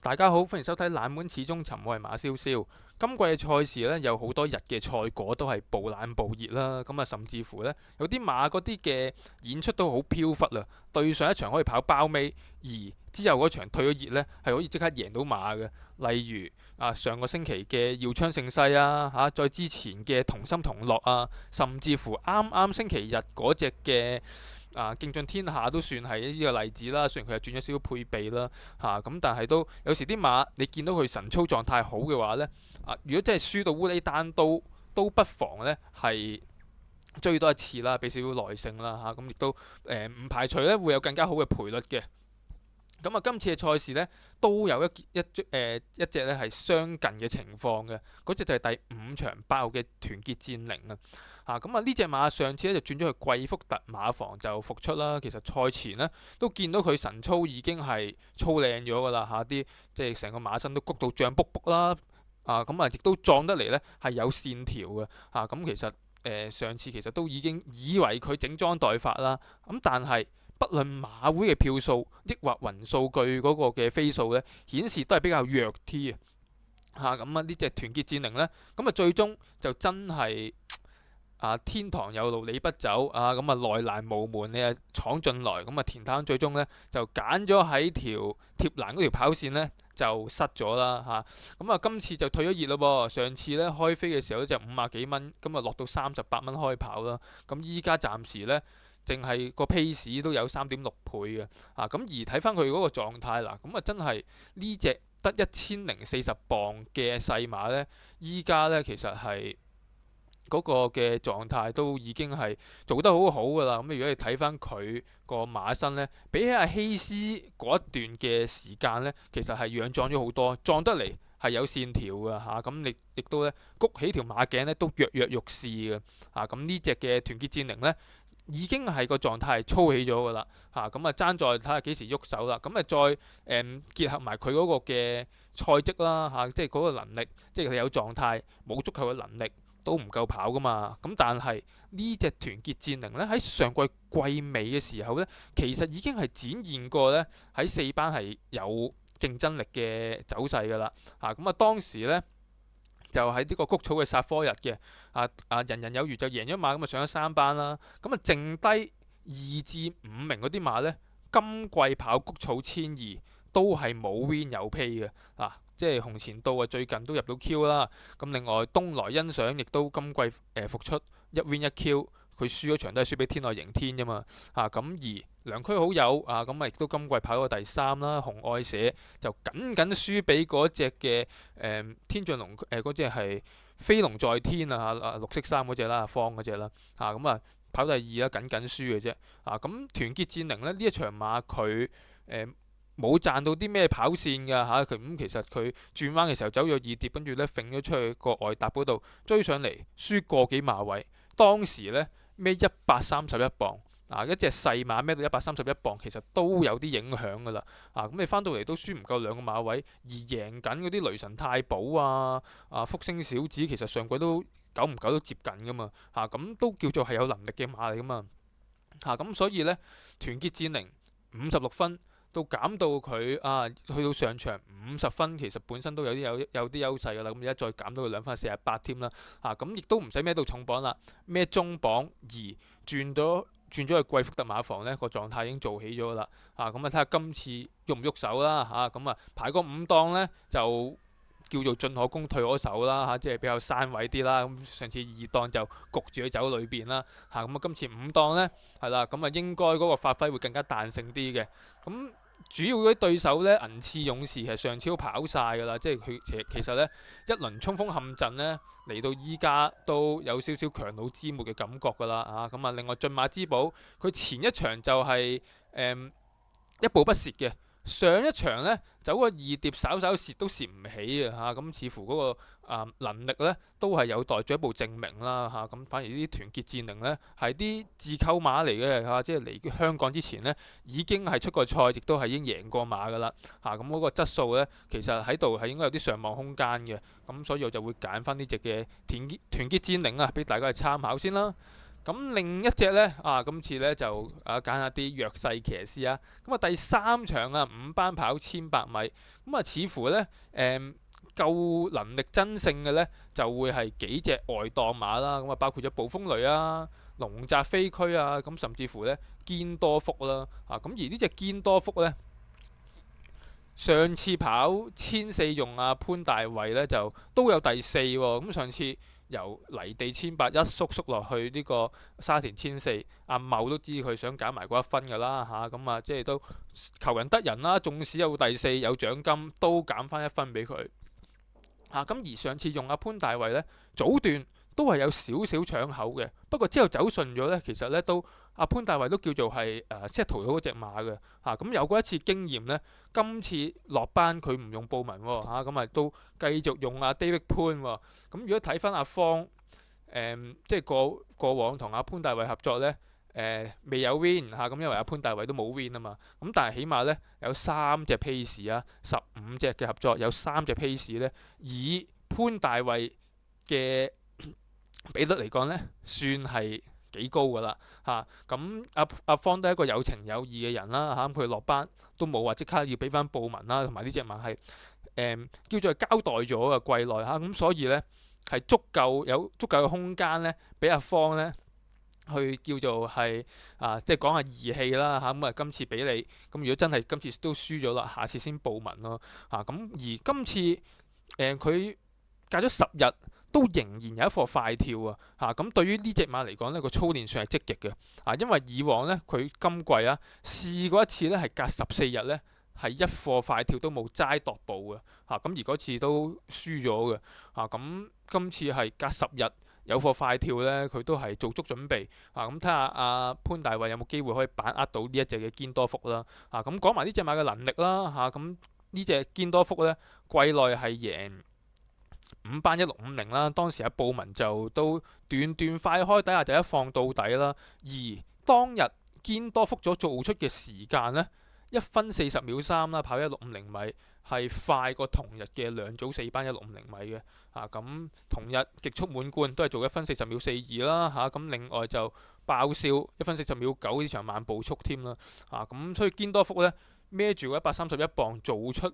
大家好，歡迎收睇冷門始終沉，我係馬燒燒。今季嘅賽事呢，有好多日嘅賽果都係暴冷暴熱啦，咁啊甚至乎呢，有啲馬嗰啲嘅演出都好飄忽啦。對上一場可以跑包尾，而之後嗰場退咗熱呢，係可以即刻贏到馬嘅。例如上個星期嘅耀昌盛世啊，再之前嘅同心同樂啊，甚至乎啱啱星期日嗰隻嘅競進天下都算係呢個例子啦。雖然佢又轉咗少少配備啦，咁但係都有時啲馬你見到佢神操狀態好嘅話呢，如果真係輸到烏哩單刀，都不妨呢係追多一次啦，俾少少耐性啦咁亦都唔排除呢會有更加好嘅賠率嘅。咁今次嘅賽事呢，都有一隻呢係相近嘅情況嘅，嗰隻就係第5場8號嘅團結戰靈咁呢隻馬上次呢就轉咗去貴福特馬房就復出啦。其實賽前呢都見到佢神操已經係操靚咗㗎啦，啲即係成個馬身都谷到脹卜卜啦，亦都壯得嚟呢係有線條嘅咁其實上次其實都已經以為佢整裝待發啦，但係不論馬會嘅票數，抑或雲數據嗰個嘅飛數呢，顯示都係比較弱啲呢隻團結戰靈呢，最終就真係天堂有路你不走內欄無門你闖進來，田灘最終呢，就揀咗喺條貼欄嗰條跑線呢，就失咗啦今次就退咗熱咯噃。上次呢，開飛嘅時候就50幾蚊，落到38蚊開跑啦。依家暫時呢，淨係個 pace 都有3.6倍嘅而睇翻佢嗰個狀態啦，真係呢隻得1040磅嘅細馬呢，依家呢，其實係嗰個嘅狀態都已經係做得好好噶啦。如果你睇翻佢個馬身呢，比起阿希斯嗰一段嘅時間呢，其實係養壯咗好多，壯得嚟係有線條嘅咁亦都呢，谷起條馬頸呢都躍躍欲試嘅呢隻嘅團結戰靈呢，已經係個狀態係操起咗㗎啦爭在睇下幾時喐手啦。再結合埋佢嗰個嘅賽績啦即係嗰個能力，即係佢有狀態冇足夠嘅能力都唔夠跑㗎嘛。但係呢隻團結戰靈呢，喺上季季尾嘅時候呢，其實已經係展現過呢，喺4班係有競爭力嘅走勢㗎啦當時呢，就喺呢個谷草嘅殺科日嘅人人有餘就贏咗馬上咗3班啦。剩低2至5名嗰啲馬呢，今季跑谷草1200都係冇 win 有 pay 嘅即係紅前道最近都入到 Q 啦。另外東來欣賞亦都今季復出1 win 1 Q， 佢輸咗場都係輸俾天外迎天啫嘛而良區好友亦都今季跑過第3啦。紅愛社就僅輸俾嗰隻嘅天象龍嗰隻係飛龍在天綠色衫嗰隻啦，方嗰隻啦跑第2啦，僅輸嘅啫團結戰靈呢一場馬佢冇賺到啲咩跑線㗎其實佢轉彎嘅時候走咗2碟，跟住呢揈咗出去個外搭嗰度追上嚟，輸個幾馬位。當時呢，孭131磅一隻細馬孭到131磅，其實都有啲影響㗎啦你翻到嚟都輸唔夠2個馬位，而贏緊嗰啲雷神太保福星小子，其實上季都久唔久都接近㗎嘛都叫做係有能力嘅馬嚟㗎嘛所以呢，團結戰靈56分。到減到佢去到上場50分，其實本身都有啲優勢㗎啦。而家再減到佢2分48添啦亦都唔使孭到重磅啦，孭中磅而轉咗去貴福特馬房呢個狀態已經做起咗啦睇下今次喐唔喐手啦排個5檔呢，就叫做進可攻退可守啦即係比較山位啲啦上次2檔就焗住佢走裏邊啦今次5檔呢，係啦應該嗰個發揮會更加彈性啲嘅主要嗰啲對手呢，銀刺勇士係上次都跑晒㗎啦，即係佢其實呢，一輪衝鋒陷陣呢，嚟到依家都有少少強弩之末嘅感覺㗎啦另外駿馬之寶佢前一場就係一步不蝕嘅。上一場呢，走個2碟稍蝕都蝕唔起似乎嗰個能力呢，都係有待進一步證明啦反而呢啲團結戰靈呢，係啲自購馬嚟嘅即係嚟香港之前呢，已經係出過賽，亦都係已經贏過馬㗎啦嗰個質素呢，其實喺度係應該有啲上望空間嘅所以我就會揀翻呢隻嘅團結戰靈俾大家去參考先啦。咁另一隻呢，今次呢就揀下啲弱勢騎師啊。咁啊第三場啊5班跑1800米，咁啊似乎呢，夠能力爭勝嘅呢，就會係幾隻外檔馬啦。咁啊包括咗暴風雷啊、龍澤飛驅啊，咁甚至乎呢堅多福啦。咁而呢隻堅多福呢，上次跑1400用潘大衛呢，就都有第四喎。咁上次由泥地1800一縮落去呢個沙田1400，阿茂都知佢想揀埋嗰一分㗎啦嚇。咁即係都求人得人啦。縱使有第四有獎金，都減翻一分俾佢。咁而上次用潘大衛呢，早段都係有少少搶口嘅，不過之後走順咗呢，其實呢都潘大衛都叫做係settle 到嗰隻馬嘅。咁有過一次經驗呢，今次落班佢唔用布文喎。咁都繼續用David 潘喎。咁如果睇翻阿方即係過往同潘大衛合作呢，未有 win 咁因為潘大衛都冇 win 啊嘛。咁但係起碼呢，有3隻 pace 15隻嘅合作有3隻 pace 呢，以潘大衛嘅比率嚟講呢，算係幾高㗎啦。咁阿方都係一個有情有義嘅人啦。咁佢落班都冇話即刻要俾翻布文啦，同埋呢隻馬係叫做交代咗嘅季內咁所以呢，係有足夠嘅空間呢，俾阿方呢去叫做係即係講下義氣啦。咁今次俾你，咁如果真係今次都輸咗啦，下次先布文咯。咁而今次佢隔咗10日。都仍然有一課快跳咁對於呢隻馬嚟講呢，個操練上係積極嘅。因為以往呢，佢今季試過一次呢，係隔14日呢，係一課快跳都冇齋踱步嘅。咁而嗰次都輸咗嘅。咁今次係隔10日有課快跳呢，佢都係做足準備。咁睇下潘大衛有冇機會可以把握到呢一隻嘅堅多福啦。咁講埋呢隻馬嘅能力啦。咁呢隻堅多福呢，季內係贏5班1650啦，當時布文就都段快開底下就一放到底啦。而當日堅多福做出嘅時間呢，1分40秒3啦，跑1650米係快過同日嘅兩組4班1650米嘅。咁同日極速滿貫都係做1分40秒42啦。咁另外就爆笑1分40秒9呢場慢步速添啦。咁所以堅多福呢，孭住個131磅做出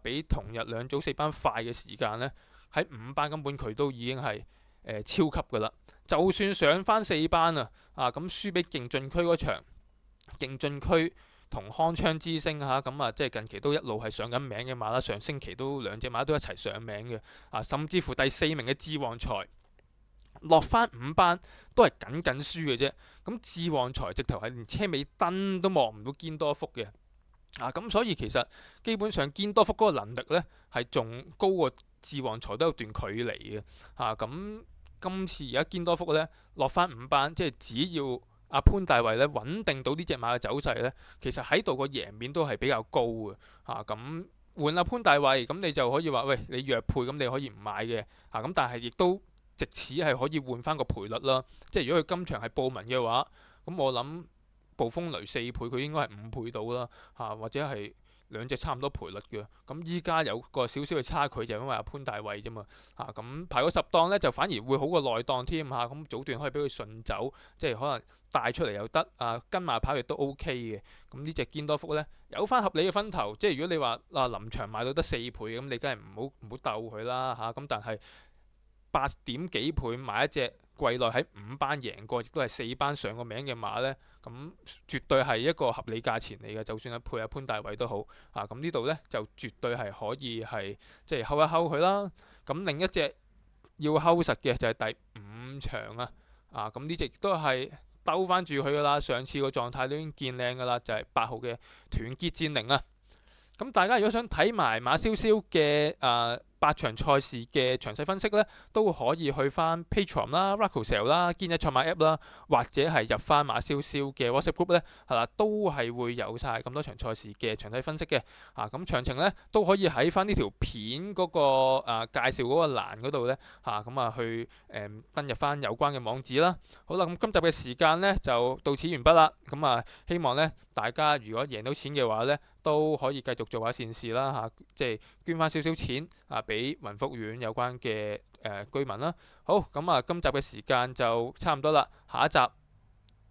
比同日兩組4班快嘅時間呢，喺5班根本佢都已經係超級㗎啦。就算上翻4班咁輸俾勁進區嗰場，勁進區同康昌之星咁即係近期都一路係上緊名嘅馬啦。上星期都兩隻馬都一齊上名嘅。甚至乎第4名嘅智旺財落翻5班都係僅輸嘅啫。咁智旺財直頭係連車尾燈都望唔到堅多福嘅。咁所以其實基本上堅多福嗰個能力呢，係仲高過智旺財都有段距離嘅。咁今次而家堅多福呢，落翻5班，即係只要潘大衛呢穩定到呢隻馬嘅走勢呢，其實喺度個贏面都係比較高嘅。咁換潘大衛，咁你就可以話喂，你弱配咁你可以唔買嘅。咁但係亦都藉此係可以換翻個賠率啦。即係如果佢今場係布文嘅話，咁我諗暴風雷4倍，佢應該係5倍到啦。或者係兩隻差唔多賠率嘅。咁依家有個少少嘅差距，就係因為潘大衛啫嘛。咁排個10檔呢，就反而會好過內檔添。咁早段可以俾佢順走，即係可能帶出嚟又得。跟馬跑亦都 OK 嘅。咁呢隻堅多福呢，有翻合理嘅分頭。即係如果你話臨場買到得4倍，咁你梗係唔好鬥佢啦。咁但係8點幾倍買一隻季內喺5班贏過，亦都係4班上過名嘅馬呢，咁絕對係一個合理價錢嚟嘅。就算係配潘大衛都好。咁呢度呢，就絕對係可以係即係睺一睺佢啦。咁另一隻要睺實嘅就係第5場咁呢隻都係兜翻住佢噶啦。上次個狀態都已經見靚噶啦，就係8號嘅團結戰靈啊。咁大家如果想睇埋馬燒燒嘅8場賽事嘅詳細分析呢，都可以去翻 Patreon 啦、Rockossell 啦、堅一賽馬 App 啦，或者係入翻馬燒燒嘅 WhatsApp group 呢，係啦，都係會有晒咁多場賽事嘅詳細分析嘅。咁詳情呢，都可以喺翻呢條片嗰個介紹嗰個欄嗰度呢，咁去登入翻有關嘅網址啦。好啦，咁今集嘅時間呢，就到此完畢啦。咁希望呢，大家如果贏到錢嘅話呢，都可以繼續做下善事啦。即係捐翻少少錢俾雲福苑有關嘅居民啦。好，咁啊，今集嘅時間就差唔多啦，下一集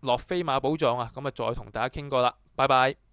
落飛馬寶藏啊，咁啊再同大家傾過啦，拜拜。